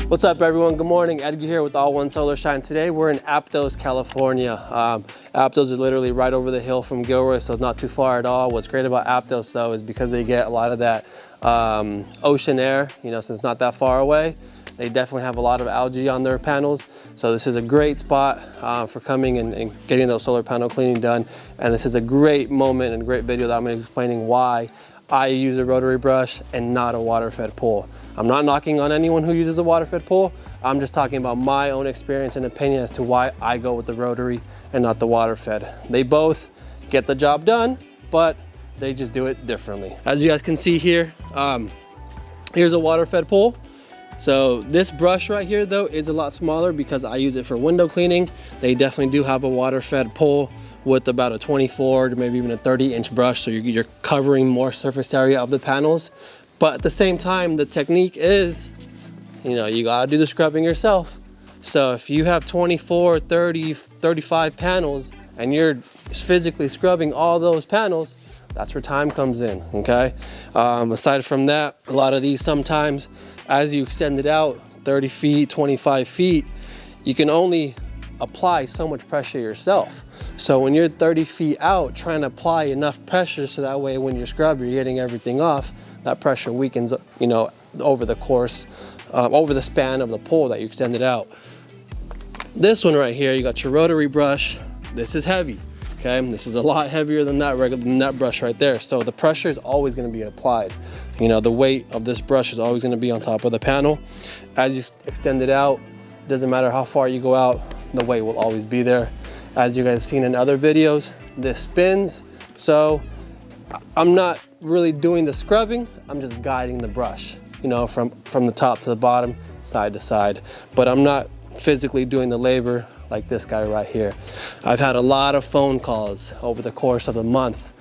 What's up, everyone? Good morning. Edgar here with All One Solar Shine. Today we're in Aptos, California. Aptos is literally right over the hill from Gilroy, so it's not too far at all. What's great about Aptos though is because they get a lot of that ocean air, you know, since it's not that far away. They definitely have a lot of algae on their panels. So this is a great spot for coming and getting those solar panel cleaning done. And this is a great moment and a great video that I'm explaining why I use a rotary brush and not a water-fed pool. I'm not knocking on anyone who uses a water-fed pool. I'm just talking about my own experience and opinion as to why I go with the rotary and not the water-fed. They both get the job done, but they just do it differently. As you guys can see here, here's a water-fed pool. So this brush right here though is a lot smaller because I use it for window cleaning. They definitely do have a water-fed pool with about a 24 to maybe even a 30-inch brush, so you're covering more surface area of the panels. But at the same time, the technique is, you know, you gotta do the scrubbing yourself. So if you have 24, 30, 35 panels and you're physically scrubbing all those panels, that's where time comes in, okay? Aside from that, a lot of these sometimes, as you extend it out 30 feet, 25 feet, you can only apply so much pressure yourself. So when you're 30 feet out, trying to apply enough pressure so that way when you scrub, you're getting everything off, that pressure weakens, you know, over the course, over the span of the pole that you extended out. This one right here, you got your rotary brush. This is heavy, okay? This is a lot heavier than that brush right there. So the pressure is always gonna be applied. You know, the weight of this brush is always gonna be on top of the panel. As you extend it out, it doesn't matter how far you go out, the weight will always be there. As you guys have seen in other videos, this spins. So I'm not really doing the scrubbing, I'm just guiding the brush, you know, from the top to the bottom, side to side. But I'm not physically doing the labor like this guy right here. I've had a lot of phone calls over the course of the month,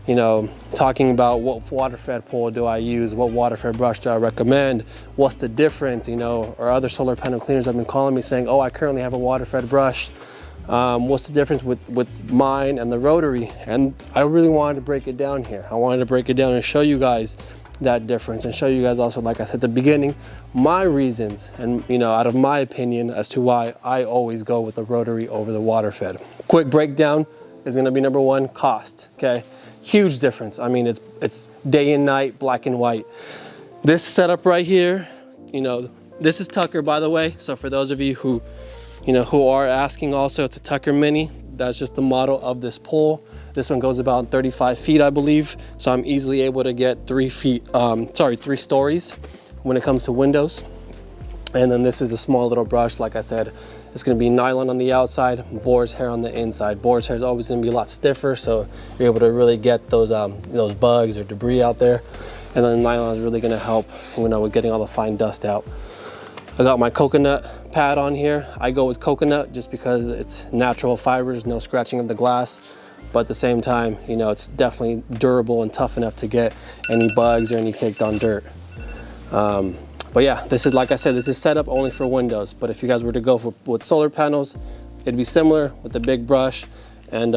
you know, talking about what water-fed pool do I use, what water-fed brush do I recommend, what's the difference, you know, or other solar panel cleaners have been calling me saying, oh, I currently have a water-fed brush. What's the difference with mine and the rotary? And I really wanted to break it down here. I wanted to break it down and show you guys that difference and show you guys also, like I said at the beginning, my reasons and, you know, out of my opinion as to why I always go with the rotary over the water-fed. Quick breakdown is gonna be number one, cost, okay? Huge difference. I mean, it's day and night, black and white. This setup right here, you know, this is Tucker, by the way. So for those of you who, you know, who are asking also, it's a Tucker Mini. That's just the model of this pole. This one goes about 35 feet, I believe. So I'm easily able to get 3 stories when it comes to windows. And then this is a small little brush. Like I said, it's gonna be nylon on the outside, boar's hair on the inside. Boar's hair is always gonna be a lot stiffer, so you're able to really get those bugs or debris out there. And then nylon is really gonna help, you know, with getting all the fine dust out. I got my coconut pad on here. I go with coconut just because it's natural fibers, no scratching of the glass. But at the same time, you know, it's definitely durable and tough enough to get any bugs or any caked on dirt. But yeah, this is, like I said, this is set up only for windows. But if you guys were to go with solar panels, it'd be similar with the big brush and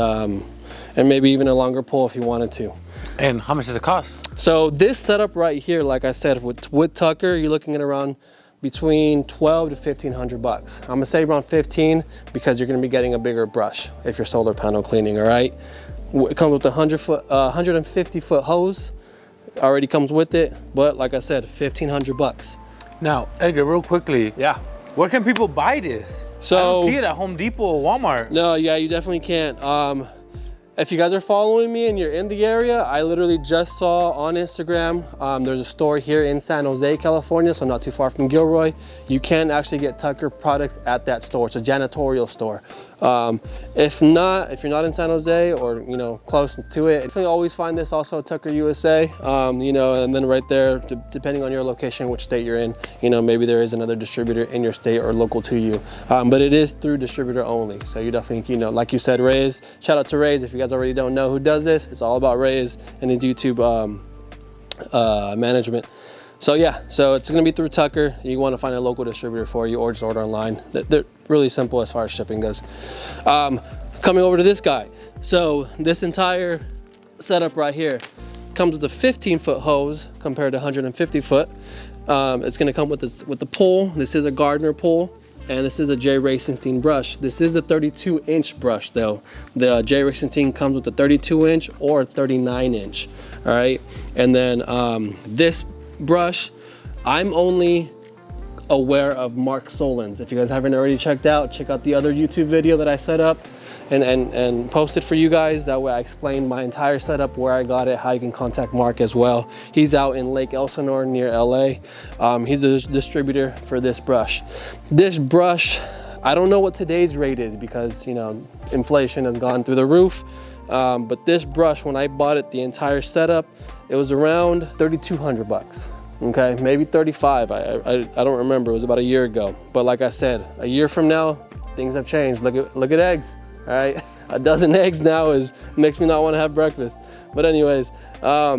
maybe even a longer pole if you wanted to. And how much does it cost? So this setup right here, like I said, with Tucker, you're looking at around between 12 to 1,500 bucks. I'm gonna say around 15 because you're gonna be getting a bigger brush if you're solar panel cleaning, all right? It comes with a 150 foot hose, already comes with it, but like I said, 1,500 bucks. Now, Edgar, real quickly. Yeah. Where can people buy this? So, I don't see it at Home Depot or Walmart. No, yeah, you definitely can't. If you guys are following me and you're in the area, I literally just saw on Instagram, there's a store here in San Jose, California, so not too far from Gilroy. You can actually get Tucker products at that store. It's a janitorial store. If you're not in San Jose or, you know, close to it, you can always find this also at Tucker USA, you know, and then right there, depending on your location, which state you're in, you know, maybe there is another distributor in your state or local to you. But it is through distributor only. So you definitely, you know, like you said, Reyes, shout out to Reyes. If you guys already don't know who does this, it's all about Reyes and his YouTube management. So yeah, so it's gonna be through Tucker. You wanna find a local distributor for you or just order online. They're really simple as far as shipping goes. Coming over to this guy. So this entire setup right here comes with a 15-foot hose compared to 150 foot. It's going to come with the pole. This is a Gardner pole, and this is a J. Racenstein brush. This is a 32-inch brush though. The J. Racenstein comes with a 32-inch or 39-inch. All right, and then this brush, I'm only aware of Mark Solin's. If you guys haven't already checked out, check out the other YouTube video that I set up and posted for you guys. That way I explained my entire setup, where I got it, how you can contact Mark as well. He's out in Lake Elsinore near LA. He's the distributor for this brush. This brush, I don't know what today's rate is because, you know, inflation has gone through the roof. But this brush, when I bought it, the entire setup, it was around $3,200. Okay, maybe 35. I don't remember. It was about a year ago. But like I said, a year from now, things have changed. Look at eggs. All right, a dozen eggs now makes me not want to have breakfast. But anyways, yeah,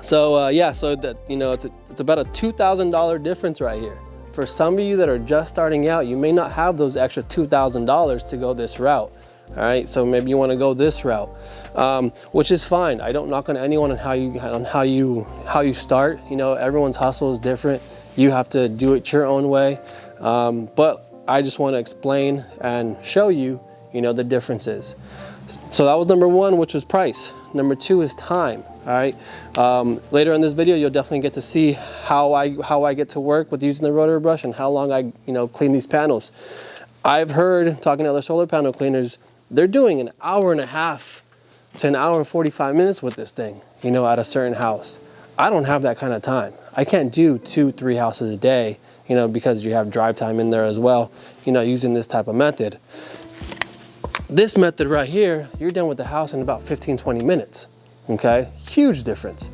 so that, you know, it's about a $2,000 difference right here. For some of you that are just starting out, you may not have those extra $2,000 to go this route. All right, so maybe you want to go this route, which is fine. I don't knock on anyone on how you start. You know, everyone's hustle is different. You have to do it your own way. But I just want to explain and show you, you know, the differences. So that was number one, which was price. Number two is time. All right. Later in this video, you'll definitely get to see how I get to work with using the rotary brush and how long I, you know, clean these panels. I've heard, talking to other solar panel cleaners, they're doing an hour and a half to an hour and 45 minutes with this thing, you know, at a certain house. I don't have that kind of time. I can't do 2-3 houses a day, you know, because you have drive time in there as well, you know, using this type of method. This method right here, you're done with the house in about 15-20 minutes, okay? Huge difference,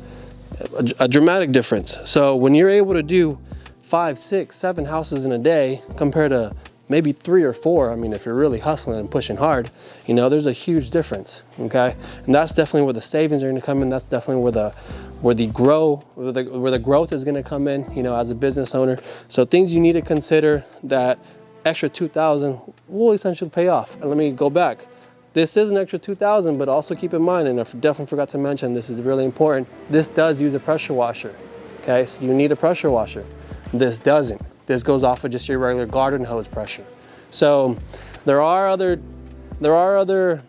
a dramatic difference. So when you're able to do 5, 6, 7 houses in a day compared to maybe 3 or 4, I mean, if you're really hustling and pushing hard, you know, there's a huge difference, okay? And that's definitely where the savings are gonna come in. That's definitely where the growth is gonna come in, you know, as a business owner. So things you need to consider that extra $2,000 will essentially pay off. And let me go back. This is an extra $2,000, but also keep in mind, and I definitely forgot to mention, this is really important, this does use a pressure washer, okay? So you need a pressure washer. This doesn't. This goes off of just your regular garden hose pressure. So there are other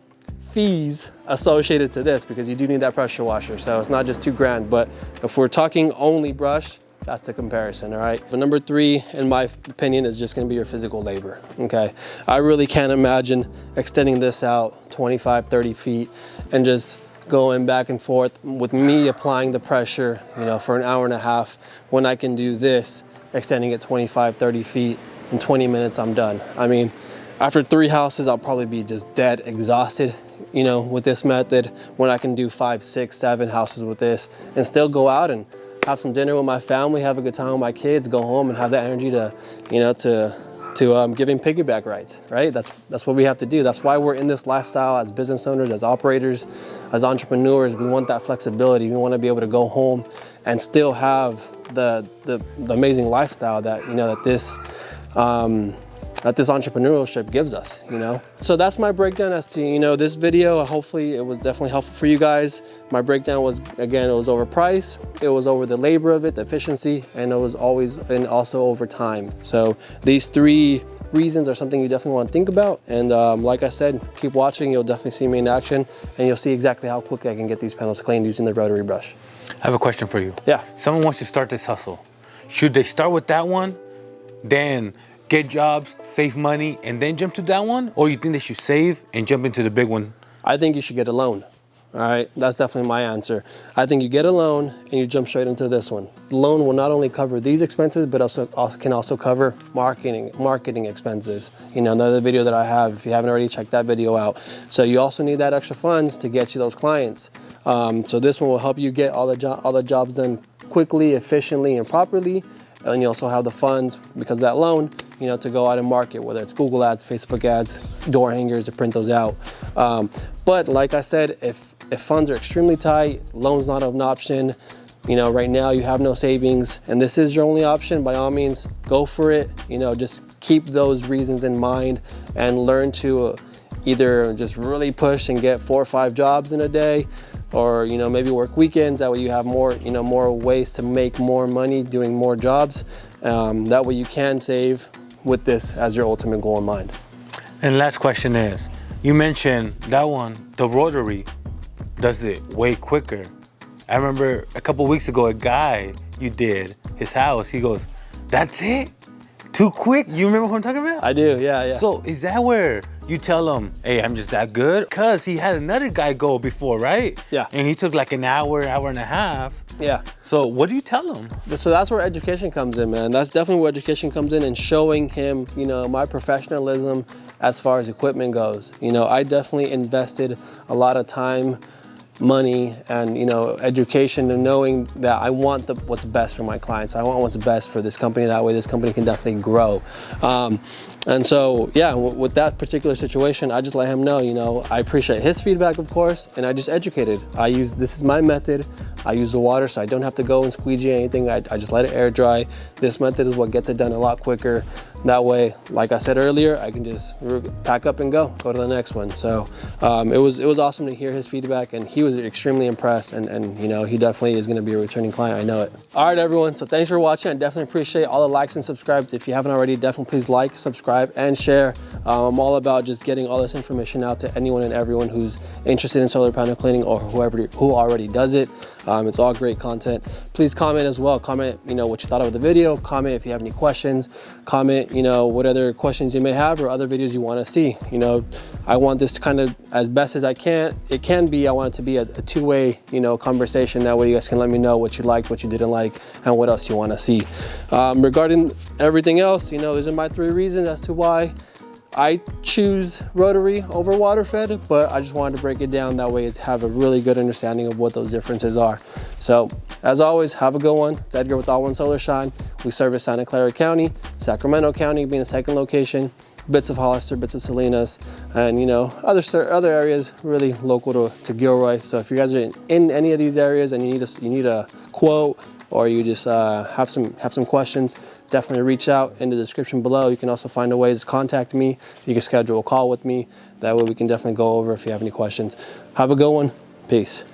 fees associated to this because you do need that pressure washer. So it's not just $2,000, but if we're talking only brush, that's the comparison, all right? But number 3, in my opinion, is just gonna be your physical labor, okay? I really can't imagine extending this out 25, 30 feet and just going back and forth with me applying the pressure, you know, for an hour and a half when I can do this, extending it 25, 30 feet, in 20 minutes, I'm done. I mean, after 3 houses, I'll probably be just dead exhausted, you know, with this method, when I can do 5, 6, 7 houses with this and still go out and have some dinner with my family, have a good time with my kids, go home and have that energy to, you know, to giving piggyback rides, right? That's what we have to do. That's why we're in this lifestyle as business owners, as operators, as entrepreneurs. We want that flexibility. We want to be able to go home and still have the amazing lifestyle that, you know, that this entrepreneurship gives us, you know? So that's my breakdown as to, you know, this video. Hopefully it was definitely helpful for you guys. My breakdown was, again, it was over price, it was over the labor of it, the efficiency, and it was also over time. So these 3 reasons are something you definitely want to think about. And like I said, keep watching, you'll definitely see me in action, and you'll see exactly how quickly I can get these panels cleaned using the rotary brush. I have a question for you. Yeah. Someone wants to start this hustle. Should they start with that one, then get jobs, save money, and then jump to that one? Or you think they should save and jump into the big one? I think you should get a loan. All right, that's definitely my answer. I think you get a loan and you jump straight into this one. The loan will not only cover these expenses, but can also cover marketing expenses. You know, another video that I have, if you haven't already, checked that video out. So you also need that extra funds to get you those clients. So this one will help you get all the jobs done quickly, efficiently, and properly. And then you also have the funds, because of that loan, you know, to go out and market, whether it's Google ads, Facebook ads, door hangers, to print those out. But like I said, if funds are extremely tight, loan's not an option, you know, right now you have no savings, and this is your only option, by all means, go for it. You know, just keep those reasons in mind and learn to either just really push and get 4 or 5 jobs in a day, or maybe work weekends. That way you have more more ways to make more money doing more jobs. That way you can save with this as your ultimate goal in mind. And last question is, you mentioned that one, the Rotary, does it way quicker. I remember a couple weeks ago, a guy you did his house, he goes, "That's it? Too quick?" You remember what I'm talking about? I do, yeah. So is that where you tell him, "Hey, I'm just that good"? Because he had another guy go before, right? Yeah. And he took like an hour and a half. Yeah. So what do you tell him? So that's where education comes in, man. That's definitely where education comes in, and showing him, my professionalism as far as equipment goes. I definitely invested a lot of time, money, and education, and knowing that I want what's best for my clients. I want what's best for this company. That way this company can definitely grow. And so, yeah, with that particular situation, I just let him know, I appreciate his feedback, of course, and I just educated. This is my method. I use the water, so I don't have to go and squeegee anything. I just let it air dry. This method is what gets it done a lot quicker. That way, like I said earlier, I can just pack up and go to the next one. So it was awesome to hear his feedback, and he was extremely impressed, and he definitely is going to be a returning client. I know it. All right, everyone. So thanks for watching. I definitely appreciate all the likes and subscribes. If you haven't already, definitely please like, subscribe, and share. I'm all about just getting all this information out to anyone and everyone who's interested in solar panel cleaning, or who already does it. It's all great content. Please comment as well. Comment, what you thought of the video. Comment if you have any questions. Comment, what other questions you may have or other videos you want to see. I want this to kind of, as best as it can be, I want it to be a two-way, conversation. That way you guys can let me know what you liked, what you didn't like, and what else you want to see. Regarding everything else, those are my 3 reasons as to why I choose Rotary over water fed, but I just wanted to break it down that way to have a really good understanding of what those differences are. So as always, have a good one. It's Edgar with All One Solar Shine. We service Santa Clara County, Sacramento County being the second location, bits of Hollister, bits of Salinas, and other areas really local to Gilroy. So if you guys are in any of these areas and you need a quote, or you just have some questions, definitely reach out in the description below. You can also find a way to contact me. You can schedule a call with me. That way we can definitely go over if you have any questions. Have a good one. Peace.